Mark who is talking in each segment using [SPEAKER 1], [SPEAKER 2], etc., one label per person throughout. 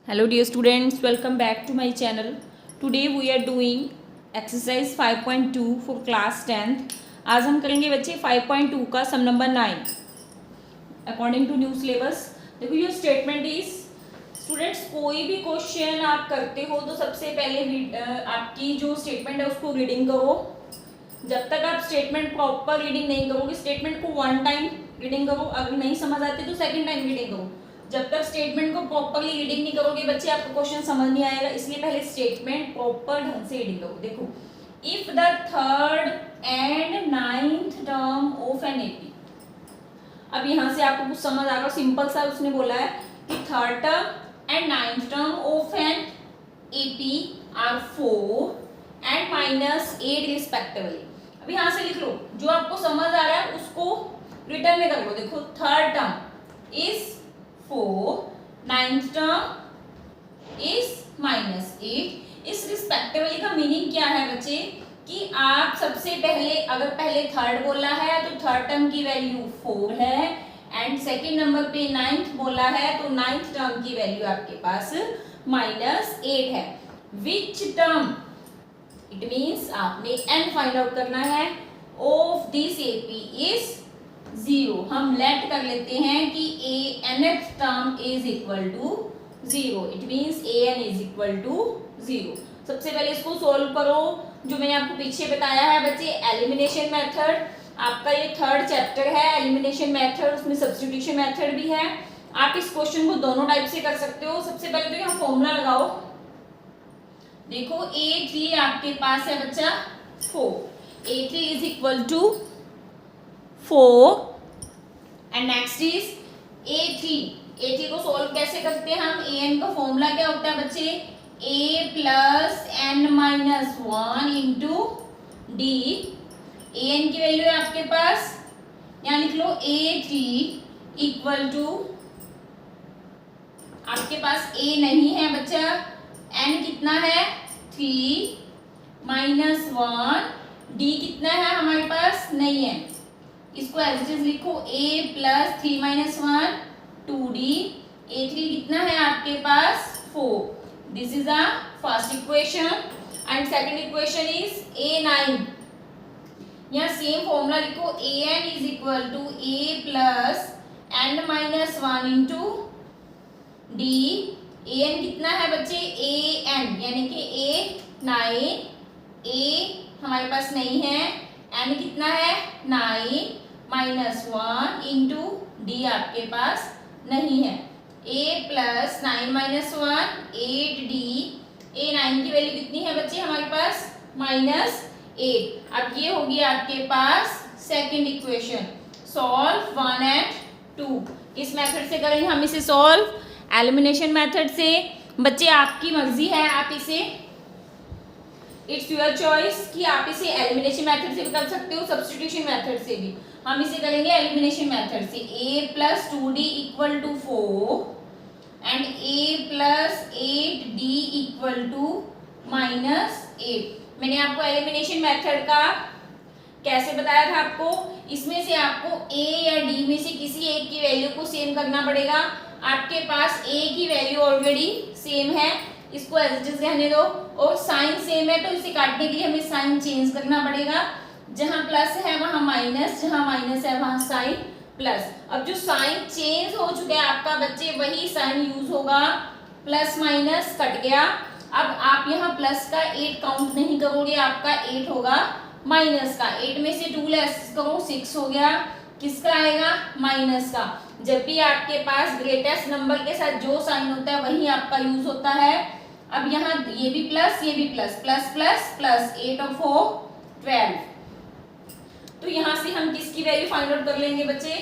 [SPEAKER 1] Hello dear students, welcome back to my channel. Today we are doing exercise 5.2 for class 10th. आज हम करेंगे बच्चे 5.2 का some number 9 according to new syllabus. देखो ये statement is students कोई भी क्वेश्चन आप करते हो तो सबसे पहले आपकी जो स्टेटमेंट है उसको रीडिंग करो. जब तक आप स्टेटमेंट प्रॉपर रीडिंग नहीं करोगे, स्टेटमेंट को वन टाइम रीडिंग करो, अगर नहीं समझ आती तो सेकंड टाइम रीडिंग करो. जब तक स्टेटमेंट को प्रॉपरली रीडिंग नहीं करोगे बच्चे आपको क्वेश्चन समझ नहीं आएगा, इसलिए पहले स्टेटमेंट प्रॉपर ढंग से रीडिंग करो. देखो, if the third and ninth term of an AP. अब यहाँ से आपको कुछ समझ आ रहा, सिंपल सा उसने बोला है कि third term and ninth term of an AP are 4 and -8 respectively. अब यहाँ से लिख लो, जो आपको समझ आ रहा है उसको रिटर्न में कर लो. देखो, third term is 4, ninth term is -8. इस रिस्पेक्टिवली का मीनिंग क्या है बच्चे कि आप सबसे पहले अगर पहले थर्ड बोला है तो थर्ड टर्म की वैल्यू 4 है एंड सेकेंड नंबर पे नाइन्थ बोला है तो नाइन्थ टर्म की वैल्यू आपके पास -8 है. विच टर्म, इट मीन्स आपने n फाइंड आउट करना है ऑफ दिस एपी इज 0. हम लेट कर लेते हैं कि nth term is equal to 0. It means an is equal to 0. सबसे पहले इसको सोल्व करो. जो मैंने आपको पीछे बताया है बच्चे, एलिमिनेशन मेथड. आपका ये थर्ड चैप्टर है एलिमिनेशन मेथड, उसमें सब्स्टिट्यूशन मेथड भी है. आप इस क्वेश्चन को दोनों टाइप से कर सकते हो. सबसे पहले तो यहाँ फॉर्मूला लगाओ. देखो, a3 आपके पास है बच्चा 4. a3 is equal to 4 and next is a3 को सोल्व कैसे करते हैं हम. an का फॉर्मूला क्या होता है बच्चे, a plus n minus 1 into D. an की वैल्यू है आपके पास, यहाँ लिख लो a3 इक्वल टू, आपके पास a नहीं है बच्चा, n कितना है 3 माइनस 1, d कितना है हमारे पास नहीं है. इसको एज इट इज लिखो, a plus 3 minus 1 2d. a3 कितना है आपके पास 4. This is a first equation and second equation is a9. यहाँ सेम फॉर्मूला लिखो, an is equal to a plus n minus 1 into d. an कितना है बच्चे an, यानी कि a9. a हमारे पास नहीं है, n कितना है 9 माइनस 1 इंटू डी आपके पास नहीं है. a plus 9 minus 1 8d. a9 की वैल्यू कितनी है बच्चे हमारे पास -8. अब ये होगी आपके पास सेकंड इक्वेशन. Solve 1 and 2. किस मेथड से करेंगे हम इसे सॉल्व, एलिमिनेशन मेथड से. बच्चे आपकी मर्जी है, आप इसे, इट्स योर चॉइस कि आप इसे एलिमिनेशन मेथड से भी कर सकते हो, सब्स्टिट्यूशन मेथड से भी. हम इसे करेंगे एलिमिनेशन मेथड से. a plus 2d equal to 4 and a plus 8d equal to -8. मैंने आपको एलिमिनेशन मेथड का कैसे बताया था आपको, इसमें से आपको a या d में से किसी एक की वैल्यू को सेम करना पड़ेगा. आपके पास a की वैल्यू ऑलरेडी सेम है, इसको एज इट इज रहने दो, और साइन सेम है तो इसे काटने के लिए हमें साइन चेंज करना पड़ेगा. जहां प्लस है वहां माइनस, जहां माइनस है वहां साइन प्लस. अब जो साइन चेंज हो चुका है आपका बच्चे, वही साइन यूज होगा. प्लस माइनस कट गया. अब आप यहाँ प्लस का 8 काउंट नहीं करोगे, आपका 8 होगा माइनस का. 8 में से 2 लेस करो 6 हो गया. किसका आएगा, माइनस का. जब भी आपके पास ग्रेटेस्ट नंबर के साथ जो साइन होता है वही आपका यूज होता है. अब यहाँ ये भी प्लस, ये भी प्लस, प्लस प्लस प्लस, 8 और 4 12. तो यहां से हम किसकी वैल्यू फाइंड आउट कर लेंगे बच्चे,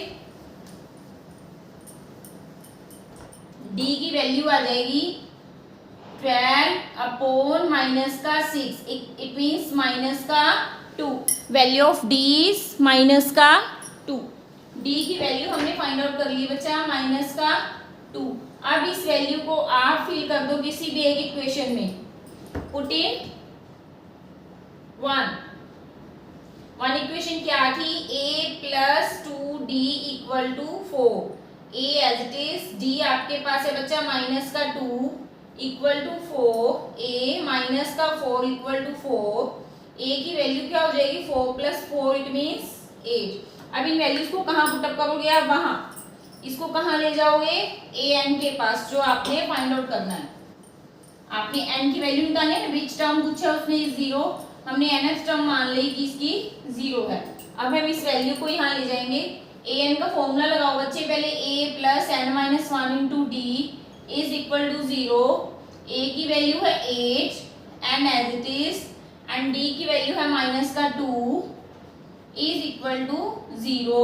[SPEAKER 1] d की वैल्यू आ जाएगी 12 अपॉन माइनस का 6. इट मीन्स माइनस का 2. Value of d is minus का 2. d की वैल्यू हमने फाइंड आउट कर ली बच्चा, माइनस का 2. अब इस वैल्यू को आप फिल कर दो किसी भी एक इक्वेशन में. पुट इन 1 इक्वेशन क्या थी, a plus 2d equal to 4. a as it is, d आपके पास है बच्चा -2 इक्वल टू 4, a माइनस का 4 इक्वल टू 4, a की वैल्यू क्या हो जाएगी 4 प्लस 4 इट मीन्स 8। अब इन वैल्यूज को कहाँ पुटअप करोगे आप, वहां, इसको कहाँ ले जाओगे a n के पास, जो आपने फाइंड आउट करना है। आपने n की वैल्यू निकालनी है, विच टर्म पूछा उसने 0, हमने nth टर्म मान ली कि इसकी 0 है। अब हम इस वैल्यू को यहाँ ले जाएंगे, a n का फॉर्मूला लगाओ बच्चे, पहले a plus n minus 1 into d is equal to 0। a की वैल्यू है 8 n as it is, and d की वैल्यू है माइनस का 2 is equal to 0,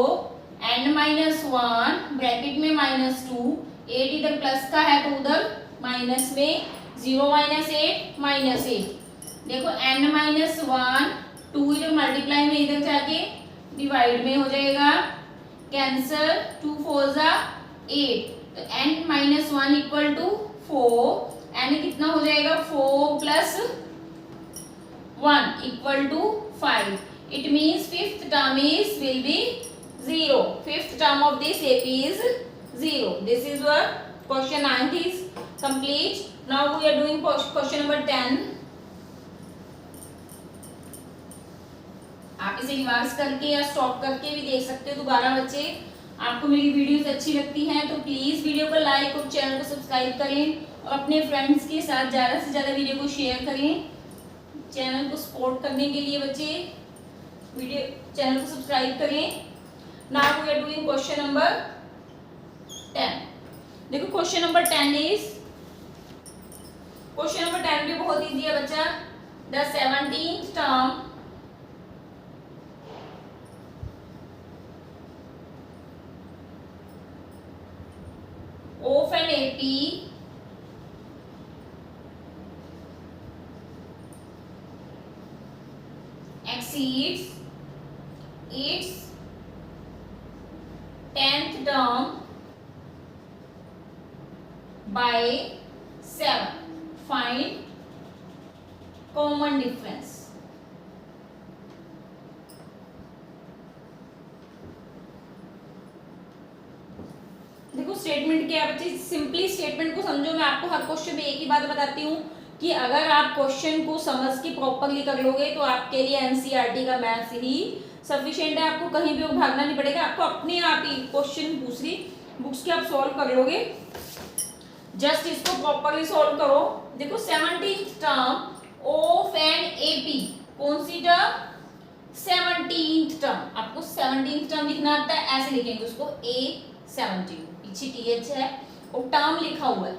[SPEAKER 1] n minus 1 bracket में माइनस 2, 8 इधर प्लस का है तो उधर माइनस में, 0 माइनस 8 माइनस 8। देखो n माइनस 1, 2 इधर मल्टीप्लाई में इधर जाके डिवाइड में हो जाएगा, कैंसर, 2 4 जा 8, तो n minus 1 equal to 4, n कितना हो जाएगा 4 plus 1 equal to 5। It means fifth term is will be 0, fifth term of this AP is 0। This is what question 9 is complete. Now we are doing question number 10. आप इसे revise करके या stop करके भी देख सकते हो दोबारा। बच्चे, आपको मेरी वीडियोस अच्छी लगती हैं तो प्लीज वीडियो को लाइक और चैनल को सब्सक्राइब करें और अपने फ्रेंड्स के साथ ज़्यादा से ज़्यादा वीडियो को शेयर करें। चैनल को सपोर्ट करने के लिए बच्चे वीडियो चैनल को सब्सक्राइब करें। Now we are doing question number 10। देखो question number 10 is, question number 10 भी बहुत इजी है बच्चा। The 17th term of an AP exceeds its 10th term by 7. Find common difference. देखो स्टेटमेंट क्या है बच्चे, सिंपली स्टेटमेंट को समझो। मैं आपको हर क्वेश्चन में एक ही बात बताती हूँ कि अगर आप क्वेश्चन को समझ के प्रॉपरली कर लोगे तो आपके लिए एनसीईआरटी का मैथ्स ही सफिशिएंट है। आपको कहीं भी भागना नहीं पड़ेगा, आपको अपने आप ही क्वेश्चन दूसरी बुक्स के आप सॉल्व कर लोगे। जस्ट इसको प्रॉपरली सॉल्व करो। देखो 17th term of an AP, कौन सी टर्म 17th टर्म। आपको 17th टर्म लिखना आता है, ऐसे लिखेंगे उसको A17, पीछे TH है और टर्म लिखा हुआ है।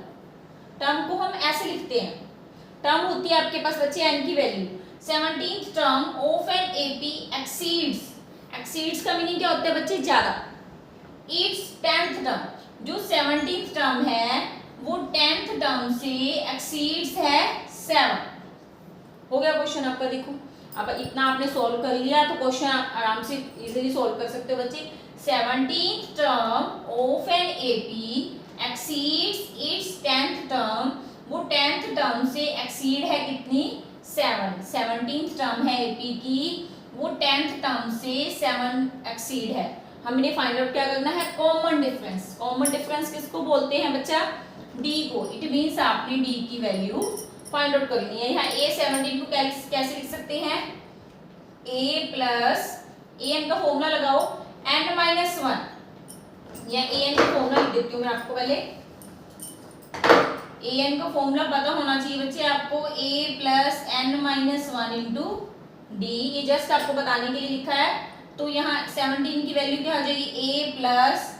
[SPEAKER 1] टर्म को हम ऐसे लिखते हैं, टर्म होती है आपके पास बच्चे n की value. 17th term of an AP exceeds, exceeds का मीनिंग क्या होता है बच्चे, ज्यादा। इट्स 10th टर्म, जो 17th टर्म है वो 10th टर्म से एक्सीड्स है 7। हो गया क्वेश्चन आपका। देखो अब इतना आपने सॉल्व कर लिया तो क्वेश्चन आप आराम से इजीली सॉल्व कर सकते हो बच्चे। 17th term of an AP exceeds its 10th term, वो 10th टर्म से एक्सीड है कितनी 7। 17th टर्म है एपी की, वो 10th टर्म से 7 एक्सीड है। हमने फाइंड आउट क्या करना है, कॉमन डिफरेंस। कॉमन डिफरेंस किसको बोलते हैं बच्चा, डी को। इट मीन्स आपने डी की वैल्यू फाइंड आउट करनी है। यहाँ A17 को कैसे लिख सकते हैं, A प्लस an का फॉर्मूला लगाओ n माइनस 1, या an का फॉर्मूला लिख देती हूँ मैं आपको पहले। an का फॉर्मूला पता होना चाहिए बच्चे आपको, a plus n minus 1 into D. ये जस्ट आपको बताने के लिए लिखा है। तो यहाँ 17 की वैल्यू क्या हो जाएगी, a plus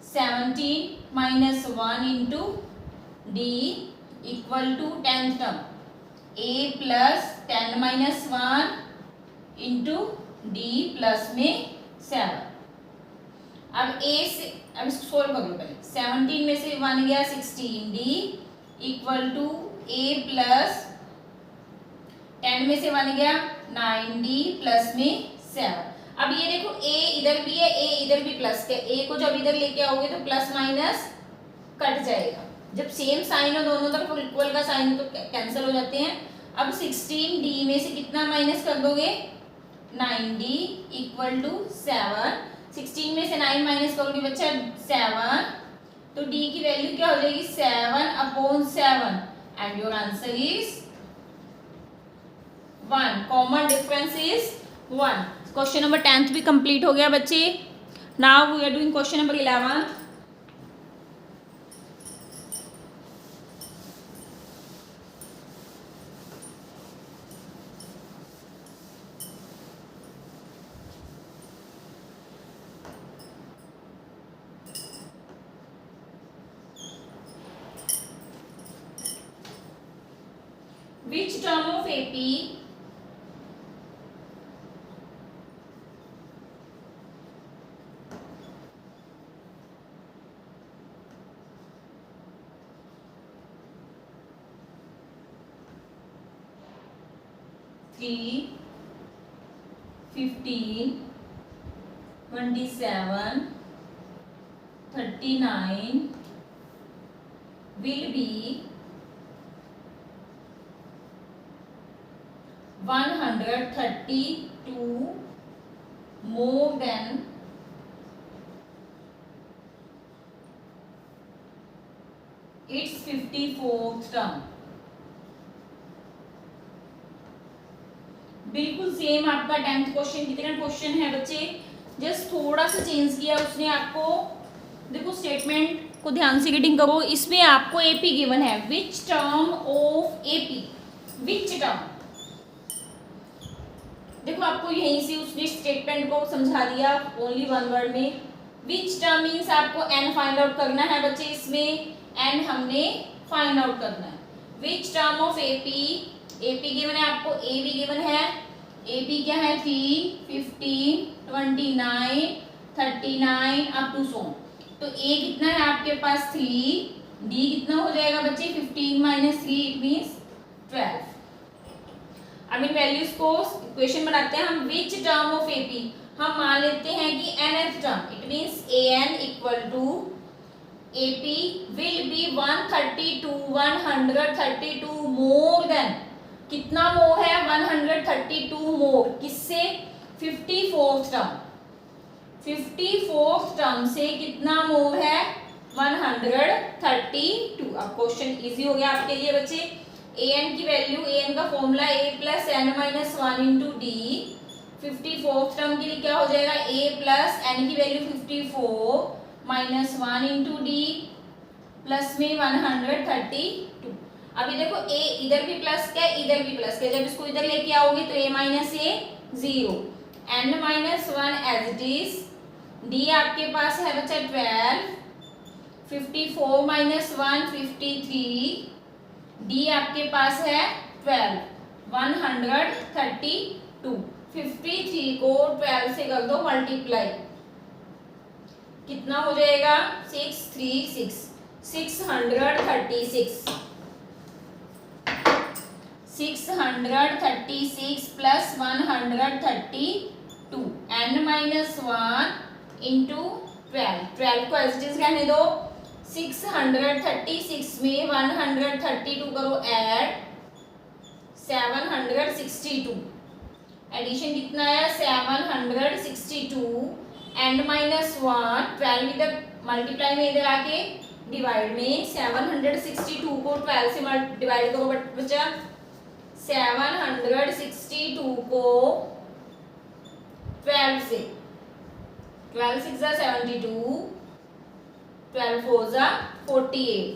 [SPEAKER 1] 17 minus 1 into d equal to 10th term, a plus 10 minus 1 into d plus में 7। अब a से, अब इसको सोल्व कर लो पहले। 17 में से 1 गया 16d equal to a plus 10 में से 1 गया 9d प्लस में 7। अब ये देखो a इधर भी है, a इधर भी प्लस है। a को जब इधर लेके आओगे तो प्लस माइनस कट जाएगा। जब सेम साइन हो दोनों तरफ इक्वल का साइन तो कैंसिल हो जाते हैं। अब 16d में से कितना माइनस कर दोगे, 9d इक्वल टू 7। 16 में से 9 माइनस करोगे बच्चा 7, तो d की वैल्यू क्या हो जाएगी 7 upon 7। And your answer is 1. Common difference is 1. Question number 10th भी कंप्लीट हो गया बच्चे. Now we are doing question number 11. Which term of AP three, 15, 27, 39 will be 132 more than its 54th term. बिल्कुल same आपका 10th question की तरह question है बच्चे, जस्ट थोड़ा सा चेंज किया उसने आपको. देखो स्टेटमेंट को ध्यान से रीडिंग करो. इसमें आपको एपी गिवन है. Which term of AP, which term. देखो आपको यहीं से उसने स्टेटमेंट को समझा दिया ओनली वन वर्ड में. विच टर्म मीन्स आपको एन फाइंड आउट करना है बच्चे. इसमें एन हमने फाइंड आउट करना है. Which term of AP, AP given है आपको, ए भी गिवन है. एपी क्या है 3, 15, 29, 39 अप टू सो. तो ए कितना है आपके पास 3, डी कितना हो जाएगा बच्चे 15 माइनस 3 इट मीन्स 12. अब इन वैल्यूज को इक्वेशन बनाते हैं हम. विच टर्म ऑफ एपी, हम मान लेते हैं कि nth term, it means an equal to AP will be 132 more than. कितना मोर है 132 मोर किससे 54th टर्म. 54th टर्म से कितना मोर है 132. अब क्वेश्चन इजी हो गया आपके लिए बच्चे. an की वैल्यू, an का formula a plus n minus 1 into D. 54th term के लिए क्या हो जाएगा a प्लस n की value 54 minus 1 into d plus में 132. अभी देखो a इधर भी प्लस क्या इधर भी प्लस क्या, जब इसको इधर लेके आओगे तो a minus a 0, n minus 1 as it is. D आपके पास है बच्चा 12, 54 माइनस 1 53, डी आपके पास है 12, 132. 53 को 12 से कर दो मल्टीप्लाई, कितना हो जाएगा 636, 636. 636 प्लस 132 n माइनस 1 इंटू 12 को एज इट इज रहने दो. 636 में 132 करो ऐड, 762. एडिशन कितना आया 762. एंड माइनस 1 12 इधर मल्टीप्लाई में इधर आके डिवाइड में 762 को 12 से डिवाइड करो बच्चा. 762 को 12 से, 12 6 जा 72, 12 4 जा 48,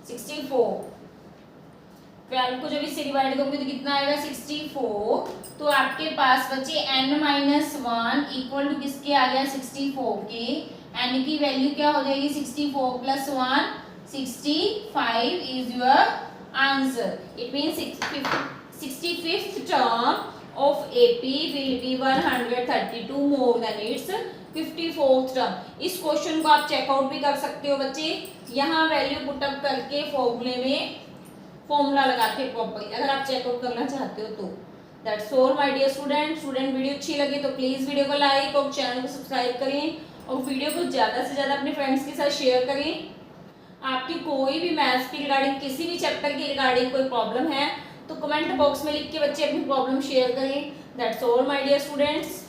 [SPEAKER 1] 64. 12 को जब इससे डिवाइड करोगे तो कितना आएगा 64. तो आपके पास बचे n माइनस 1 इक्वल टू किसके आ गया 64 के. n की वैल्यू क्या हो जाएगी 64 plus 1 65 is your answer. It means 65th term of AP will be 132 more than its 54th term. इस क्वेश्चन को आप चेकआउट भी कर सकते हो बच्चे, यहाँ वैल्यू पुटअप करके फॉर्मूले में फॉर्मूला लगा के प्रॉपर्ली, अगर आप चेकआउट करना चाहते हो तो. That's all my dear student. Video अच्छी लगी तो प्लीज वीडियो को लाइक और चैनल को सब्सक्राइब करें और वीडियो को ज्यादा से ज्यादा अपने फ्रेंड्स के साथ शेयर करें. आपकी कोई भी मैथ्स की रिगार्डिंग, किसी भी चैप्टर की रिगार्डिंग कोई प्रॉब्लम है तो कमेंट बॉक्स में लिख के बच्चे अपनी प्रॉब्लम शेयर करें. That's all my dear students.